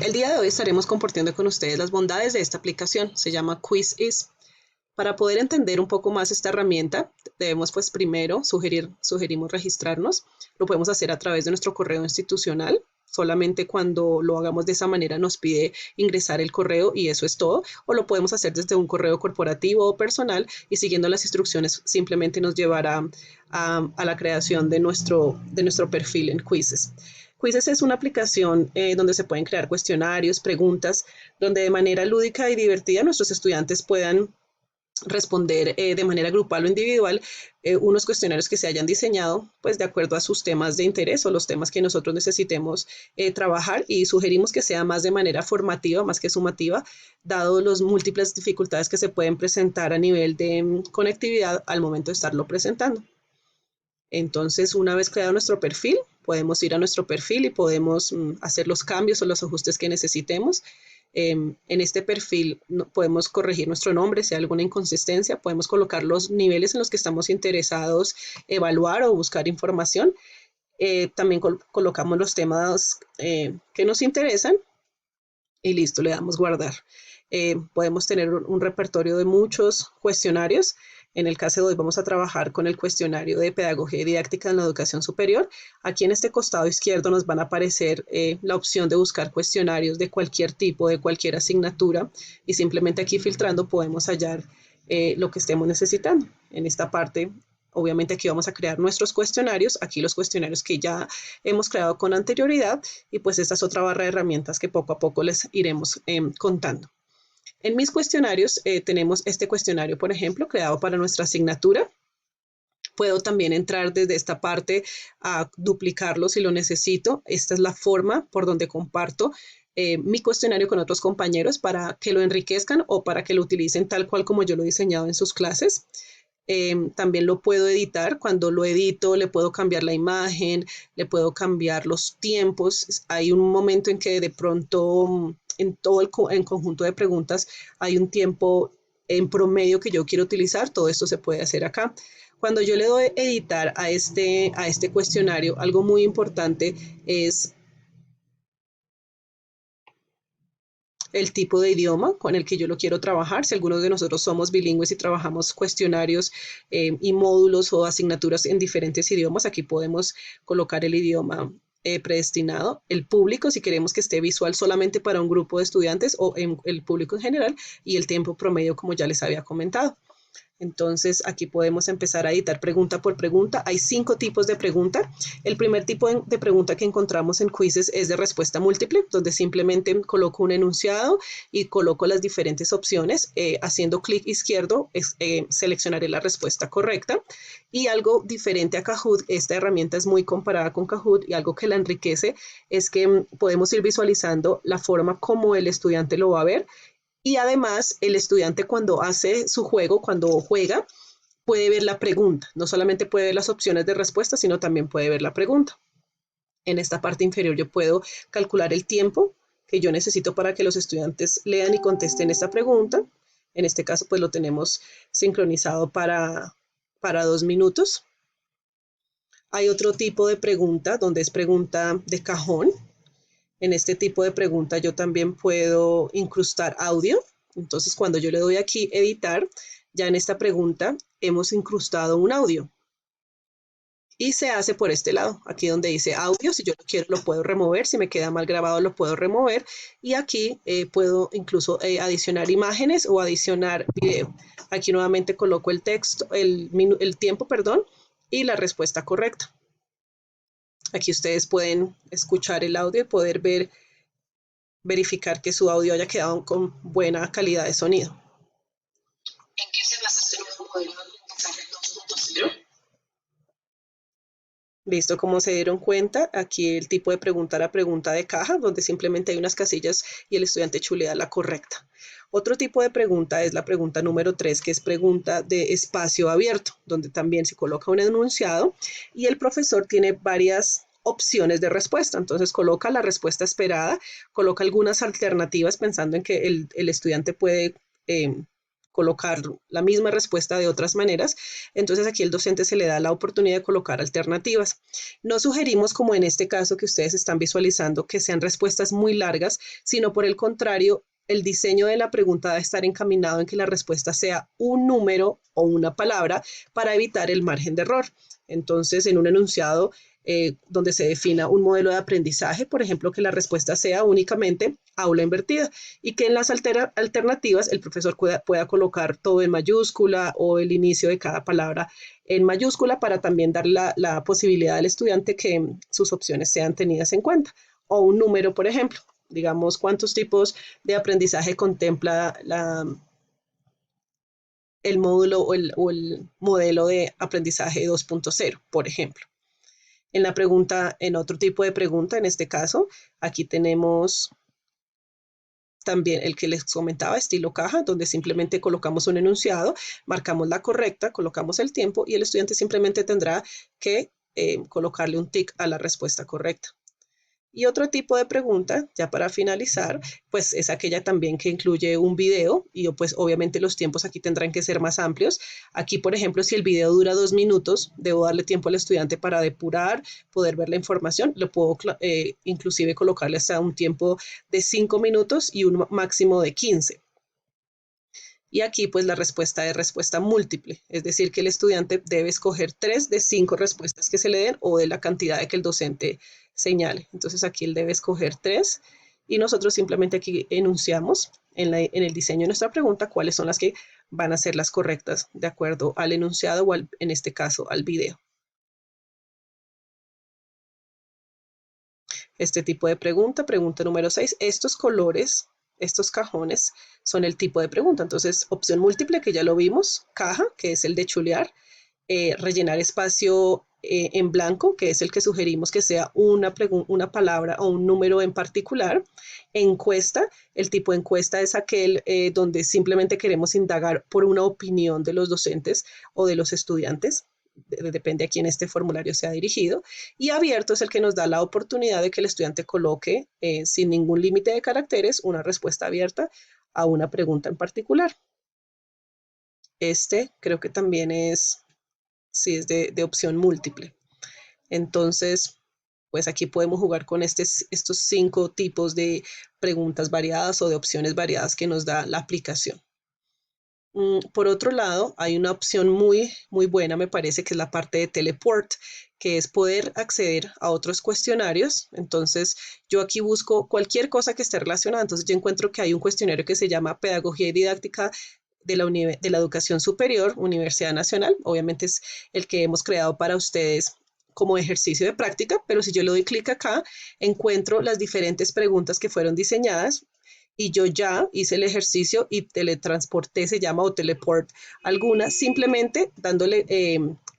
El día de hoy estaremos compartiendo con ustedes las bondades de esta aplicación. Se llama QuizIs. Para poder entender un poco más esta herramienta, debemos pues primero sugerimos registrarnos. Lo podemos hacer a través de nuestro correo institucional. Solamente cuando lo hagamos de esa manera nos pide ingresar el correo y eso es todo. O lo podemos hacer desde un correo corporativo o personal y siguiendo las instrucciones simplemente nos llevará a la creación de nuestro perfil en Quizzes. Quizzes es una aplicación donde se pueden crear cuestionarios, preguntas, donde de manera lúdica y divertida nuestros estudiantes puedan responder de manera grupal o individual unos cuestionarios que se hayan diseñado pues de acuerdo a sus temas de interés o los temas que nosotros necesitemos trabajar y sugerimos que sea más de manera formativa más que sumativa dado las múltiples dificultades que se pueden presentar a nivel de conectividad al momento de estarlo presentando. Entonces, una vez creado nuestro perfil, podemos ir a nuestro perfil y podemos hacer los cambios o los ajustes que necesitemos. En este perfil podemos corregir nuestro nombre, si hay alguna inconsistencia, podemos colocar los niveles en los que estamos interesados, evaluar o buscar información. También colocamos los temas que nos interesan y listo, le damos guardar. Podemos tener un repertorio de muchos cuestionarios. En el caso de hoy vamos a trabajar con el cuestionario de pedagogía y didáctica en la educación superior. Aquí en este costado izquierdo nos van a aparecer la opción de buscar cuestionarios de cualquier tipo, de cualquier asignatura y simplemente aquí filtrando podemos hallar lo que estemos necesitando. En esta parte obviamente aquí vamos a crear nuestros cuestionarios, aquí los cuestionarios que ya hemos creado con anterioridad y pues esta es otra barra de herramientas que poco a poco les iremos contando. En mis cuestionarios tenemos este cuestionario, por ejemplo, creado para nuestra asignatura. Puedo también entrar desde esta parte a duplicarlo si lo necesito. Esta es la forma por donde comparto mi cuestionario con otros compañeros para que lo enriquezcan o para que lo utilicen tal cual como yo lo he diseñado en sus clases. También lo puedo editar. Cuando lo edito, le puedo cambiar la imagen, le puedo cambiar los tiempos. Hay un momento en que de pronto en todo el conjunto de preguntas hay un tiempo en promedio que yo quiero utilizar. Todo esto se puede hacer acá. Cuando yo le doy editar a este cuestionario, algo muy importante es el tipo de idioma con el que yo lo quiero trabajar. Si algunos de nosotros somos bilingües y trabajamos cuestionarios y módulos o asignaturas en diferentes idiomas, aquí podemos colocar el idioma predestinado, el público, si queremos que esté visual solamente para un grupo de estudiantes o el público en general, y el tiempo promedio, como ya les había comentado. Entonces, aquí podemos empezar a editar pregunta por pregunta. Hay 5 tipos de pregunta. El primer tipo de pregunta que encontramos en Quizzes es de respuesta múltiple, donde simplemente coloco un enunciado y coloco las diferentes opciones. Haciendo clic izquierdo, seleccionaré la respuesta correcta. Y algo diferente a Kahoot, esta herramienta es muy comparada con Kahoot y algo que la enriquece es que podemos ir visualizando la forma como el estudiante lo va a ver. Y además, el estudiante cuando hace su juego, cuando juega, puede ver la pregunta. No solamente puede ver las opciones de respuesta, sino también puede ver la pregunta. En esta parte inferior yo puedo calcular el tiempo que yo necesito para que los estudiantes lean y contesten esta pregunta. En este caso, pues lo tenemos sincronizado para 2 minutos. Hay otro tipo de pregunta, donde es pregunta de cajón. En este tipo de pregunta yo también puedo incrustar audio. Entonces, cuando yo le doy aquí editar, ya en esta pregunta hemos incrustado un audio. Y se hace por este lado, aquí donde dice audio, si yo lo quiero lo puedo remover, si me queda mal grabado lo puedo remover. Y aquí puedo incluso adicionar imágenes o adicionar video. Aquí nuevamente coloco el texto, el tiempo, perdón, y la respuesta correcta. Aquí ustedes pueden escuchar el audio y poder verificar que su audio haya quedado con buena calidad de sonido. ¿En qué se basa este nuevo modelo de aprendizaje 2.0? Listo, como se dieron cuenta, aquí el tipo de pregunta era pregunta de caja, donde simplemente hay unas casillas y el estudiante chulea la correcta. Otro tipo de pregunta es la pregunta número 3, que es pregunta de espacio abierto, donde también se coloca un enunciado y el profesor tiene varias opciones de respuesta. Entonces coloca la respuesta esperada, coloca algunas alternativas pensando en que el estudiante puede colocar la misma respuesta de otras maneras, entonces aquí el docente se le da la oportunidad de colocar alternativas. No sugerimos, como en este caso que ustedes están visualizando, que sean respuestas muy largas, sino por el contrario, el diseño de la pregunta debe estar encaminado en que la respuesta sea un número o una palabra para evitar el margen de error. Entonces, en un enunciado donde se defina un modelo de aprendizaje, por ejemplo, que la respuesta sea únicamente aula invertida y que en las alternativas el profesor pueda colocar todo en mayúscula o el inicio de cada palabra en mayúscula para también dar la posibilidad al estudiante que sus opciones sean tenidas en cuenta. O un número, por ejemplo, digamos, cuántos tipos de aprendizaje contempla el módulo o el modelo de aprendizaje 2.0, por ejemplo. En la pregunta, en otro tipo de pregunta, en este caso, aquí tenemos también el que les comentaba, estilo caja, donde simplemente colocamos un enunciado, marcamos la correcta, colocamos el tiempo y el estudiante simplemente tendrá que colocarle un tic a la respuesta correcta. Y otro tipo de pregunta, ya para finalizar, pues es aquella también que incluye un video y pues obviamente los tiempos aquí tendrán que ser más amplios. Aquí, por ejemplo, si el video dura 2 minutos, debo darle tiempo al estudiante para depurar, poder ver la información. Le puedo inclusive colocarle hasta un tiempo de 5 minutos y un máximo de 15. Y aquí pues la respuesta es respuesta múltiple, es decir, que el estudiante debe escoger 3 de 5 respuestas que se le den o de la cantidad de que el docente señale. Entonces aquí él debe escoger 3 y nosotros simplemente aquí enunciamos en el diseño de nuestra pregunta cuáles son las que van a ser las correctas de acuerdo al enunciado o en este caso al video. Este tipo de pregunta, pregunta número 6, estos colores, estos cajones son el tipo de pregunta. Entonces, opción múltiple, que ya lo vimos, caja, que es el de chulear, rellenar espacio en blanco, que es el que sugerimos que sea una palabra o un número en particular. Encuesta, el tipo de encuesta es aquel donde simplemente queremos indagar por una opinión de los docentes o de los estudiantes. Depende a quién este formulario sea dirigido, y abierto es el que nos da la oportunidad de que el estudiante coloque sin ningún límite de caracteres una respuesta abierta a una pregunta en particular. Este creo que también es, sí, es de opción múltiple. Entonces, pues aquí podemos jugar con estos 5 tipos de preguntas variadas o de opciones variadas que nos da la aplicación. Por otro lado, hay una opción muy buena, me parece, que es la parte de teleport, que es poder acceder a otros cuestionarios. Entonces, yo aquí busco cualquier cosa que esté relacionada. Entonces, yo encuentro que hay un cuestionario que se llama Pedagogía y Didáctica de la Educación Superior, Universidad Nacional. Obviamente es el que hemos creado para ustedes como ejercicio de práctica, pero si yo le doy clic acá, encuentro las diferentes preguntas que fueron diseñadas y yo ya hice el ejercicio y teletransporté, se llama, o teleport alguna, simplemente dándole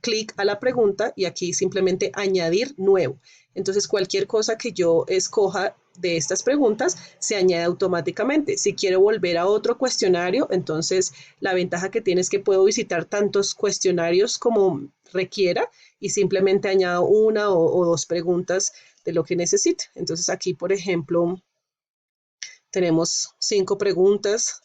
clic a la pregunta y aquí simplemente añadir nuevo. Entonces cualquier cosa que yo escoja de estas preguntas se añade automáticamente. Si quiero volver a otro cuestionario, entonces la ventaja que tiene es que puedo visitar tantos cuestionarios como requiera y simplemente añado una o 2 preguntas de lo que necesite. Entonces aquí, por ejemplo, tenemos 5 preguntas.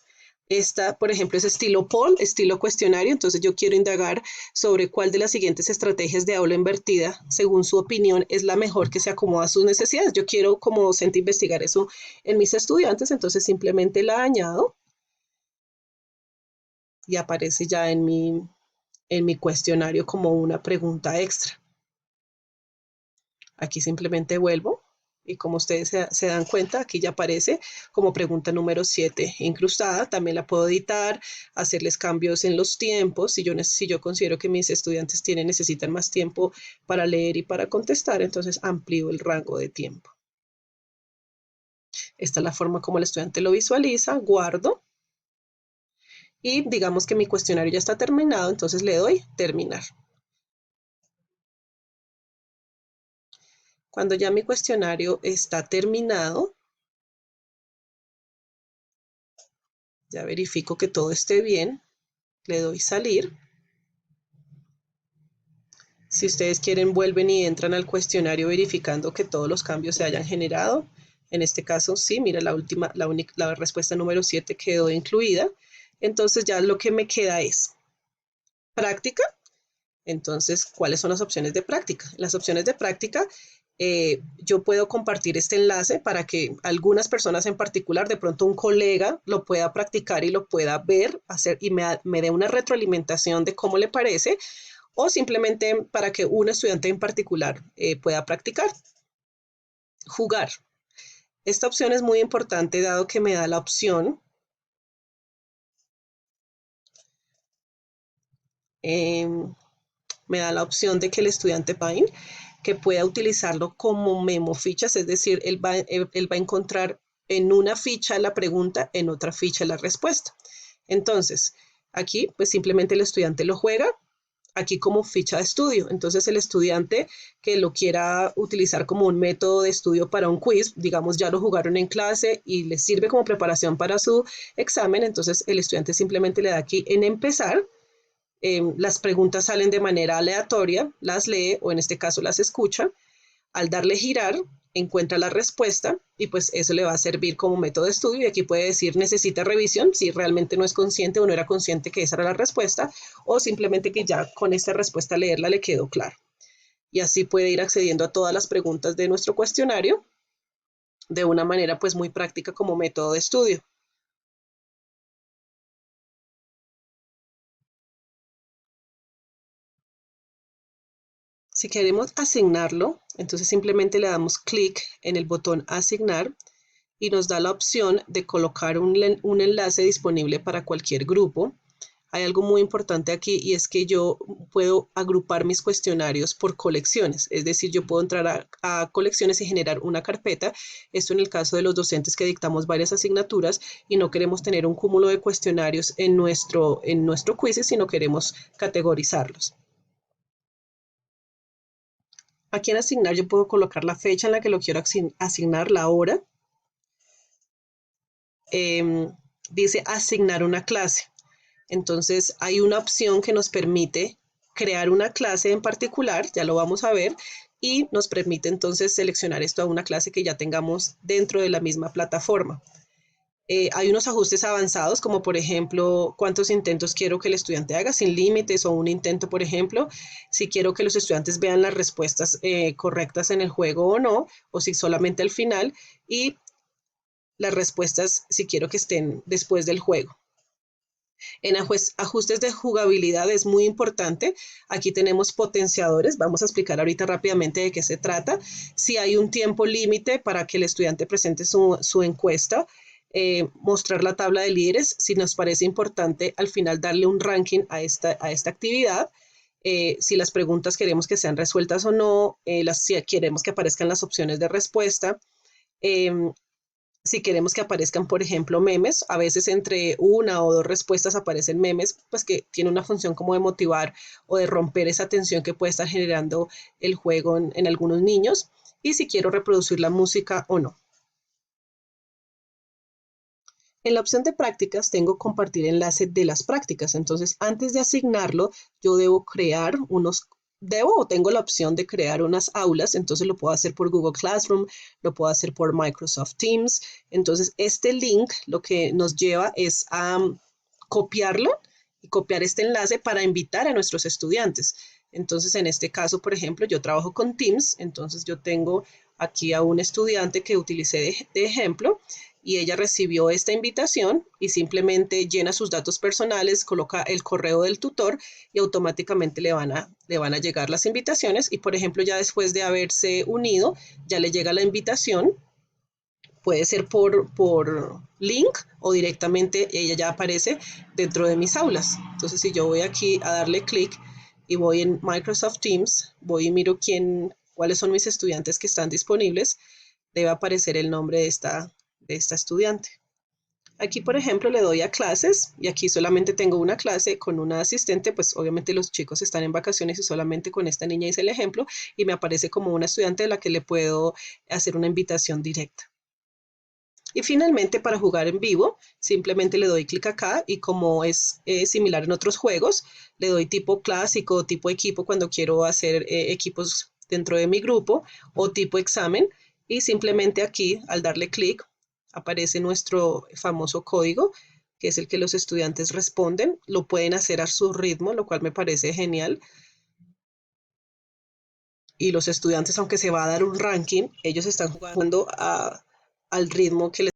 Esta, por ejemplo, es estilo poll, estilo cuestionario. Entonces yo quiero indagar sobre cuál de las siguientes estrategias de aula invertida, según su opinión, es la mejor que se acomoda a sus necesidades. Yo quiero como docente investigar eso en mis estudiantes, entonces simplemente la añado y aparece ya en mi cuestionario como una pregunta extra. Aquí simplemente vuelvo y como ustedes se dan cuenta, aquí ya aparece como pregunta número 7 incrustada. También la puedo editar, hacerles cambios en los tiempos. Si yo considero que mis estudiantes necesitan más tiempo para leer y para contestar, entonces amplío el rango de tiempo. Esta es la forma como el estudiante lo visualiza. Guardo y digamos que mi cuestionario ya está terminado, entonces le doy terminar. Cuando ya mi cuestionario está terminado, ya verifico que todo esté bien, le doy salir. Si ustedes quieren, vuelven y entran al cuestionario verificando que todos los cambios se hayan generado. En este caso, sí, mira, la respuesta número 7 quedó incluida. Entonces ya lo que me queda es práctica. Entonces, ¿cuáles son las opciones de práctica? Las opciones de práctica, yo puedo compartir este enlace para que algunas personas en particular, de pronto un colega, lo pueda practicar y lo pueda ver, hacer y me dé una retroalimentación de cómo le parece, o simplemente para que un estudiante en particular pueda practicar. Jugar. Esta opción es muy importante dado que me da la opción eh, de que el estudiante Pine que pueda utilizarlo como memo fichas, es decir, él va a encontrar en una ficha la pregunta, en otra ficha la respuesta. Entonces, aquí pues simplemente el estudiante lo juega, aquí como ficha de estudio. Entonces el estudiante que lo quiera utilizar como un método de estudio para un quiz, digamos ya lo jugaron en clase y les sirve como preparación para su examen, entonces el estudiante simplemente le da aquí en empezar. Las preguntas salen de manera aleatoria, las lee o en este caso las escucha. Al darle girar, encuentra la respuesta y pues eso le va a servir como método de estudio y aquí puede decir necesita revisión si realmente no es consciente o no era consciente que esa era la respuesta o simplemente que ya con esta respuesta leerla le quedó claro. Y así puede ir accediendo a todas las preguntas de nuestro cuestionario de una manera pues muy práctica como método de estudio. Si queremos asignarlo, entonces simplemente le damos clic en el botón asignar y nos da la opción de colocar un enlace disponible para cualquier grupo. Hay algo muy importante aquí y es que yo puedo agrupar mis cuestionarios por colecciones, es decir, yo puedo entrar a colecciones y generar una carpeta, esto en el caso de los docentes que dictamos varias asignaturas y no queremos tener un cúmulo de cuestionarios en nuestro quiz, sino queremos categorizarlos. Aquí en asignar yo puedo colocar la fecha en la que lo quiero asignar, la hora. Dice asignar una clase. Entonces hay una opción que nos permite crear una clase en particular, ya lo vamos a ver, y nos permite entonces seleccionar esto a una clase que ya tengamos dentro de la misma plataforma. Hay unos ajustes avanzados, como por ejemplo, cuántos intentos quiero que el estudiante haga sin límites o un intento, por ejemplo, si quiero que los estudiantes vean las respuestas correctas en el juego o no, o si solamente al final, y las respuestas si quiero que estén después del juego. En ajustes de jugabilidad es muy importante. Aquí tenemos potenciadores. Vamos a explicar ahorita rápidamente de qué se trata. Si hay un tiempo límite para que el estudiante presente su encuesta, mostrar la tabla de líderes, si nos parece importante al final darle un ranking a esta actividad. Si las preguntas queremos que sean resueltas o no, si queremos que aparezcan las opciones de respuesta. Eh, si queremos que aparezcan, por ejemplo, memes, a veces entre una o dos respuestas aparecen memes, pues que tiene una función como de motivar o de romper esa tensión que puede estar generando el juego en algunos niños, y si quiero reproducir la música o no. En la opción de prácticas tengo compartir enlace de las prácticas, entonces antes de asignarlo yo debo o tengo la opción de crear unas aulas, entonces lo puedo hacer por Google Classroom, lo puedo hacer por Microsoft Teams. Entonces este link lo que nos lleva es a copiarlo y copiar este enlace para invitar a nuestros estudiantes. Entonces en este caso, por ejemplo, yo trabajo con Teams, entonces yo tengo aquí a un estudiante que utilicé de ejemplo y ella recibió esta invitación y simplemente llena sus datos personales, coloca el correo del tutor y automáticamente le van a llegar las invitaciones y por ejemplo ya después de haberse unido ya le llega la invitación, puede ser por link o directamente ella ya aparece dentro de mis aulas. Entonces si yo voy aquí a darle clic y voy en Microsoft Teams, voy y miro cuáles son mis estudiantes que están disponibles, debe aparecer el nombre de esta estudiante. Aquí, por ejemplo, le doy a clases y aquí solamente tengo una clase con una asistente, pues obviamente los chicos están en vacaciones y solamente con esta niña hice el ejemplo y me aparece como una estudiante a la que le puedo hacer una invitación directa. Y finalmente, para jugar en vivo, simplemente le doy clic acá y como es similar en otros juegos, le doy tipo clásico, tipo equipo cuando quiero hacer equipos dentro de mi grupo o tipo examen y simplemente aquí al darle clic aparece nuestro famoso código que es el que los estudiantes responden. Lo pueden hacer a su ritmo, lo cual me parece genial. Y los estudiantes, aunque se va a dar un ranking, ellos están jugando al ritmo que les